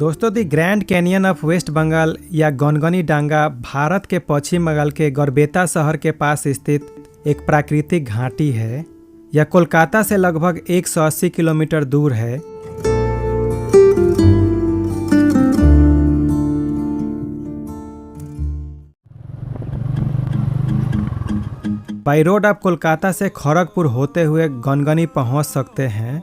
दोस्तों the Grand Canyon of West Bengal या गनगनी डांगा भारत के पश्चिम बंगाल के गरबेता शहर के पास स्थित एक प्राकृतिक घाटी है। यह कोलकाता से लगभग 180 किलोमीटर दूर है। बाई रोड आप कोलकाता से खड़गपुर होते हुए गनगनी पहुंच सकते हैं।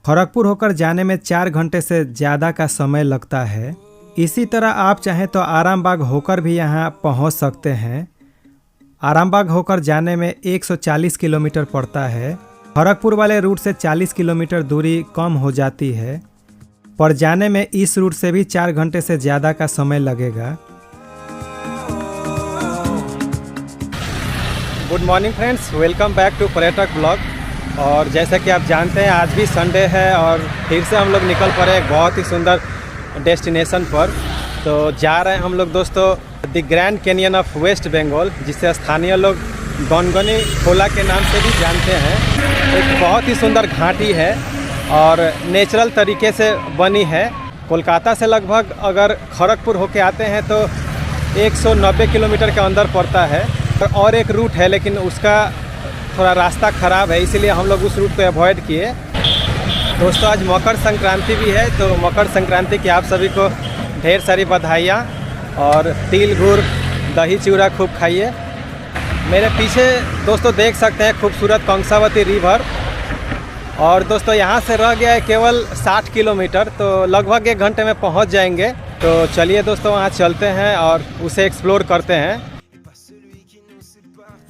खड़गपुर होकर जाने में 4 घंटे से ज़्यादा का समय लगता है। इसी तरह आप चाहें तो आरामबाग होकर भी यहां पहुंच सकते हैं। आरामबाग होकर जाने में 140 किलोमीटर पड़ता है। खड़गपुर वाले रूट से 40 किलोमीटर दूरी कम हो जाती है, पर जाने में इस रूट से भी 4 घंटे से ज़्यादा का समय लगेगा। Good morning friends, welcome back to पर्यटक ब्लॉग। और जैसा कि आप जानते हैं आज भी संडे है और फिर से हम लोग निकल पड़े एक बहुत ही सुंदर डेस्टिनेशन पर। तो जा रहे हैं हम लोग दोस्तों the Grand Canyon of West Bengal, जिसे स्थानीय लोग गनगनी खोला के नाम से भी जानते हैं। एक बहुत ही सुंदर घाटी है और नेचुरल तरीके से बनी है। कोलकाता से लगभग अगर खड़गपुर होके आते हैं तो 190 किलोमीटर के अंदर पड़ता है। और एक रूट है लेकिन उसका थोड़ा रास्ता ख़राब है, इसीलिए हम लोग उस रूट को अवॉइड किए। दोस्तों आज मकर संक्रांति भी है, तो मकर संक्रांति की आप सभी को ढेर सारी बधाइयाँ और तिल गुड़ दही चूड़ा खूब खाइए। मेरे पीछे दोस्तों देख सकते हैं खूबसूरत कंसावती रिवर। और दोस्तों यहाँ से रह गया है केवल 60 किलोमीटर, तो लगभग 1 घंटे में पहुँच जाएंगे। तो चलिए दोस्तों वहाँ चलते हैं और उसे एक्सप्लोर करते हैं।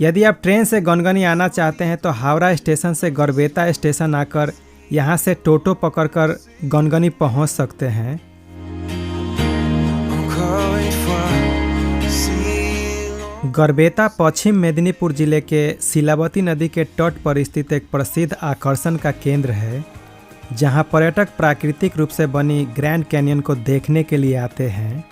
यदि आप ट्रेन से गनगनी आना चाहते हैं तो हावड़ा स्टेशन से गरबेता स्टेशन आकर यहाँ से टोटो पकड़कर गनगनी पहुँच सकते हैं। गरबेता पश्चिम मेदिनीपुर जिले के शिलावती नदी के तट पर स्थित एक प्रसिद्ध आकर्षण का केंद्र है, जहाँ पर्यटक प्राकृतिक रूप से बनी ग्रैंड कैनियन को देखने के लिए आते हैं।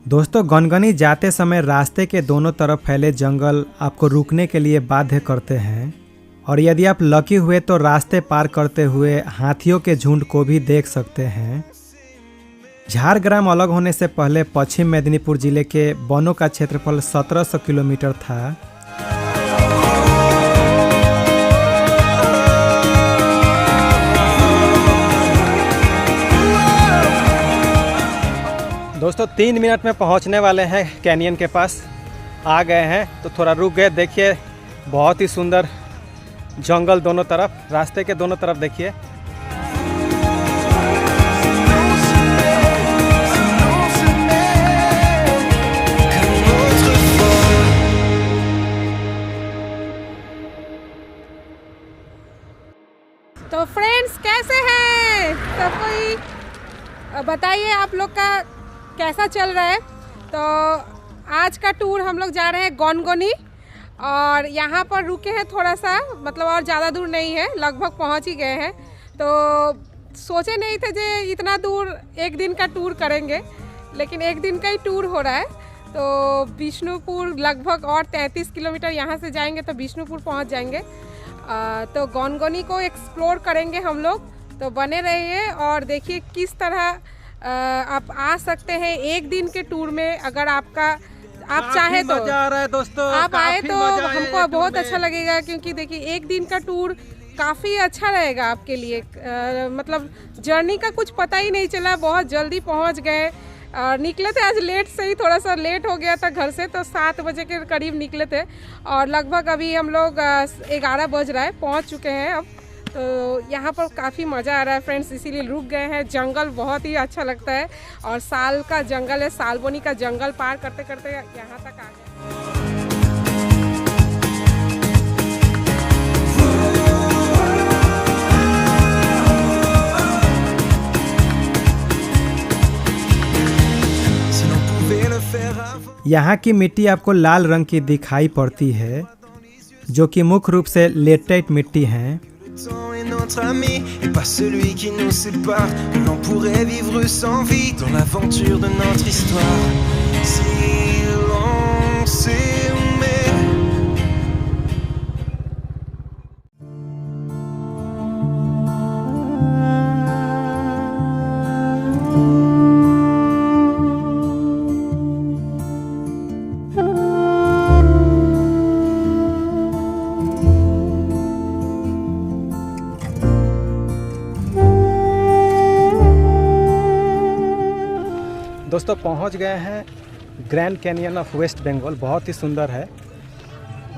दोस्तों गनगनी जाते समय रास्ते के दोनों तरफ फैले जंगल आपको रुकने के लिए बाध्य करते हैं, और यदि आप लकी हुए तो रास्ते पार करते हुए हाथियों के झुंड को भी देख सकते हैं। झारग्राम अलग होने से पहले पश्चिम मेदिनीपुर जिले के वनों का क्षेत्रफल 1700 किलोमीटर था। दोस्तों 3 मिनट में पहुंचने वाले हैं कैनियन के पास। आ गए हैं तो थोड़ा रुक गए। देखिए बहुत ही सुंदर जंगल दोनों तरफ, रास्ते के दोनों तरफ देखिए। तो फ्रेंड्स कैसे हैं सब कोई, बताइए आप लोग का कैसा चल रहा है। तो आज का टूर हम लोग जा रहे हैं गनगनी, और यहाँ पर रुके हैं थोड़ा सा, मतलब और ज़्यादा दूर नहीं है, लगभग पहुँच ही गए हैं। तो सोचे नहीं थे जे इतना दूर 1 दिन का टूर करेंगे, लेकिन 1 दिन का ही टूर हो रहा है। तो बिष्णुपुर लगभग और 33 किलोमीटर यहाँ से जाएंगे तो बिष्णुपुर पहुँच जाएंगे। तो गनगनी को एक्सप्लोर करेंगे हम लोग। तो बने रहिए और देखिए किस तरह आप आ सकते हैं 1 दिन के टूर में। अगर आप चाहे तो मजा आ रहा है दोस्तों, आप आए तो हमको बहुत अच्छा लगेगा, क्योंकि देखिए 1 दिन का टूर काफ़ी अच्छा रहेगा आपके लिए। मतलब जर्नी का कुछ पता ही नहीं चला, बहुत जल्दी पहुंच गए। निकले थे आज लेट से ही, थोड़ा सा लेट हो गया था घर से, तो 7 बजे के करीब निकले थे और लगभग अभी हम लोग 11 बज रहा है, पहुँच चुके हैं अब। तो यहाँ पर काफ़ी मज़ा आ रहा है फ्रेंड्स, इसीलिए रुक गए हैं। जंगल बहुत ही अच्छा लगता है और साल का जंगल है, सालबोनी का जंगल पार करते करते यहाँ तक आ गए। यहाँ की मिट्टी आपको लाल रंग की दिखाई पड़ती है, जो कि मुख्य रूप से लेटेराइट मिट्टी हैं। Notre ami et pas celui qui nous sépare, que l'on pourrait vivre sans vie dans l'aventure de notre histoire. Si l'on s'aimait. दोस्तों पहुंच गए हैं Grand Canyon of West Bengal. बहुत ही सुंदर है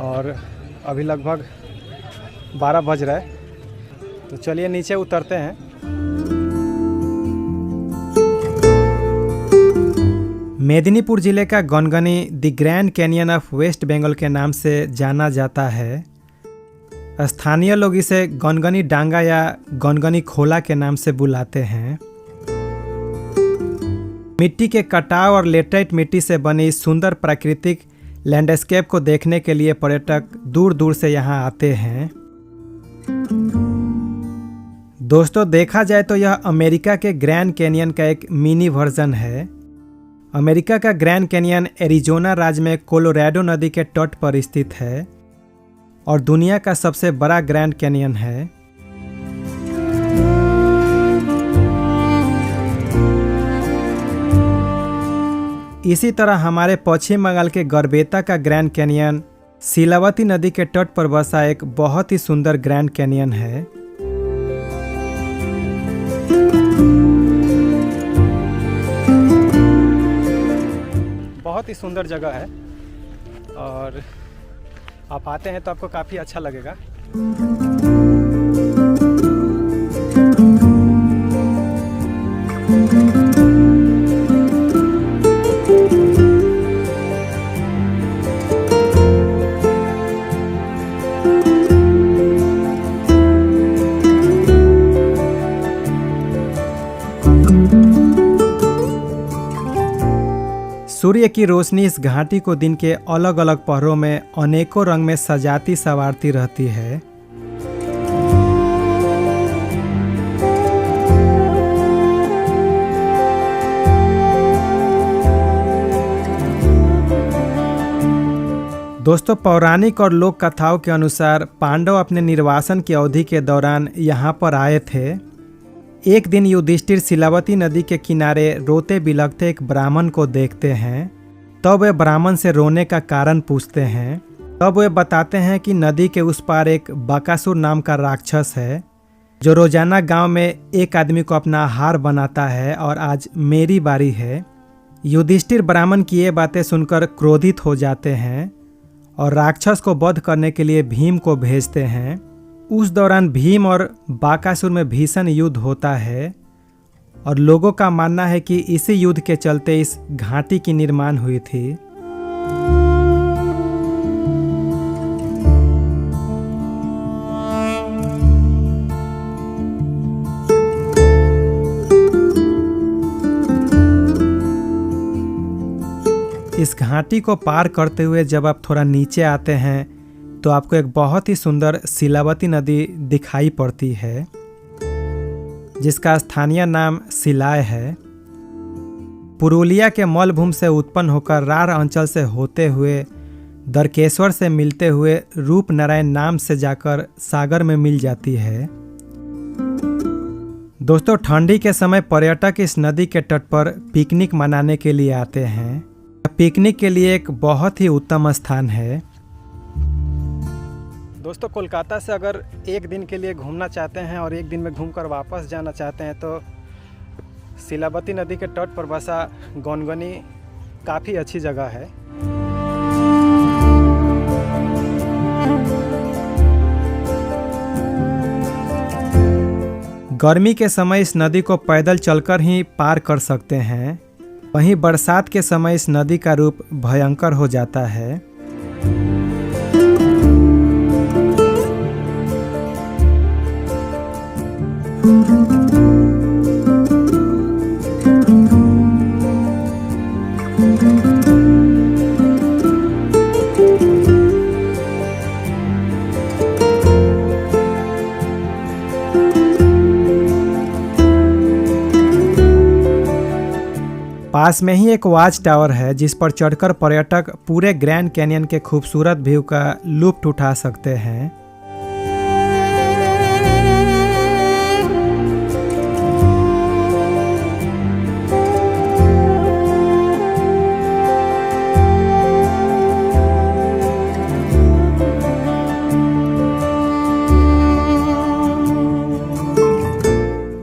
और अभी लगभग 12 बज रहा है, तो चलिए नीचे उतरते हैं। मेदिनीपुर ज़िले का Gangani the Grand Canyon of West Bengal के नाम से जाना जाता है। स्थानीय लोग इसे गनगनी डांगा या गनगनी खोला के नाम से बुलाते हैं। मिट्टी के कटाव और लेटेराइट मिट्टी से बनी सुंदर प्राकृतिक लैंडस्केप को देखने के लिए पर्यटक दूर दूर से यहाँ आते हैं। दोस्तों देखा जाए तो यह अमेरिका के ग्रैंड कैनियन का एक मिनी वर्जन है। अमेरिका का ग्रैंड कैनियन एरिजोना राज्य में कोलोराडो नदी के तट पर स्थित है और दुनिया का सबसे बड़ा ग्रैंड कैनियन है। इसी तरह हमारे पश्चिम बंगाल के गरबेता का ग्रैंड कैनियन शीलावती नदी के तट पर बसा एक बहुत ही सुंदर ग्रैंड कैनियन है। बहुत ही सुंदर जगह है और आप आते हैं तो आपको काफ़ी अच्छा लगेगा। सूर्य की रोशनी इस घाटी को दिन के अलग अलग पहरों में अनेकों रंग में सजाती संवारती रहती है। दोस्तों पौराणिक और लोक कथाओं के अनुसार पांडव अपने निर्वासन की अवधि के दौरान यहाँ पर आए थे। एक दिन युधिष्ठिर शीलावती नदी के किनारे रोते बिलखते एक ब्राह्मण को देखते हैं। तब वे ब्राह्मण से रोने का कारण पूछते हैं। तब वे बताते हैं कि नदी के उस पार एक बकासुर नाम का राक्षस है, जो रोजाना गांव में एक आदमी को अपना आहार बनाता है और आज मेरी बारी है। युधिष्ठिर ब्राह्मण की ये बातें सुनकर क्रोधित हो जाते हैं और राक्षस को वध करने के लिए भीम को भेजते हैं। उस दौरान भीम और बकासुर में भीषण युद्ध होता है और लोगों का मानना है कि इसी युद्ध के चलते इस घाटी की निर्माण हुई थी। इस घाटी को पार करते हुए जब आप थोड़ा नीचे आते हैं तो आपको एक बहुत ही सुंदर शीलावती नदी दिखाई पड़ती है, जिसका स्थानीय नाम शिलाय है। पुरुलिया के मलभूमि से उत्पन्न होकर राढ़ अंचल से होते हुए दरकेश्वर से मिलते हुए रूपनारायण नाम से जाकर सागर में मिल जाती है। दोस्तों ठंडी के समय पर्यटक इस नदी के तट पर पिकनिक मनाने के लिए आते हैं। पिकनिक के लिए एक बहुत ही उत्तम स्थान है। दोस्तों कोलकाता से अगर एक दिन के लिए घूमना चाहते हैं और एक दिन में घूमकर वापस जाना चाहते हैं तो शीलावती नदी के तट पर बसा गनगनी काफ़ी अच्छी जगह है। गर्मी के समय इस नदी को पैदल चलकर ही पार कर सकते हैं। वहीं बरसात के समय इस नदी का रूप भयंकर हो जाता है। पास में ही एक वॉच टावर है जिस पर चढ़कर पर्यटक पूरे ग्रैंड कैनियन के खूबसूरत व्यू का लुत्फ उठा सकते हैं।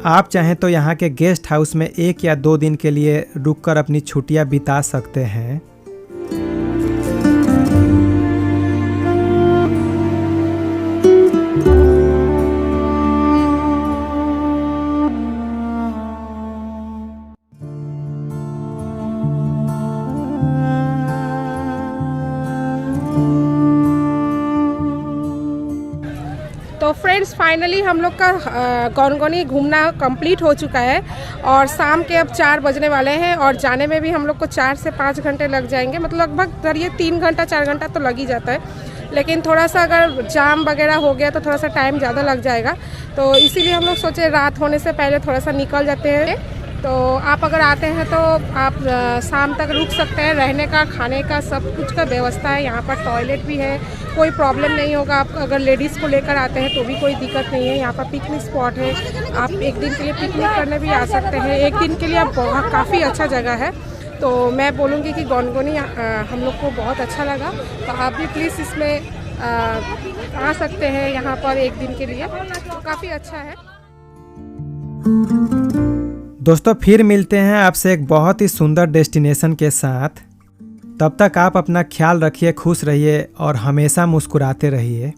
आप चाहें तो यहाँ के गेस्ट हाउस में 1 या 2 दिन के लिए रुककर अपनी छुट्टियाँ बिता सकते हैं। तो फ्रेंड्स फाइनली हम लोग का गोनगोनी घूमना कंप्लीट हो चुका है और शाम के अब 4 बजने वाले हैं और जाने में भी हम लोग को 4 से 5 घंटे लग जाएंगे। मतलब लगभग करिए 3 घंटा 4 घंटा तो लग ही जाता है, लेकिन थोड़ा सा अगर जाम वगैरह हो गया तो थोड़ा सा टाइम ज़्यादा लग जाएगा। तो इसीलिए हम लोग सोचे रात होने से पहले थोड़ा सा निकल जाते हैं। तो आप अगर आते हैं तो आप शाम तक रुक सकते हैं। रहने का खाने का सब कुछ का व्यवस्था है, यहाँ पर टॉयलेट भी है, कोई प्रॉब्लम नहीं होगा। आप अगर लेडीज़ को लेकर आते हैं तो भी कोई दिक्कत नहीं है। यहाँ पर पिकनिक स्पॉट है, आप एक दिन के लिए पिकनिक करने भी आ सकते हैं। एक दिन के लिए आप बहुत काफ़ी अच्छा जगह है। तो मैं बोलूँगी कि गोनगोनी हम लोग को बहुत अच्छा लगा। तो आप भी प्लीज़ इसमें आ सकते हैं यहाँ पर एक दिन के लिए, तो काफ़ी अच्छा है। दोस्तों फिर मिलते हैं आपसे एक बहुत ही सुंदर डेस्टिनेशन के साथ। तब तक आप अपना ख्याल रखिए, खुश रहिए और हमेशा मुस्कुराते रहिए।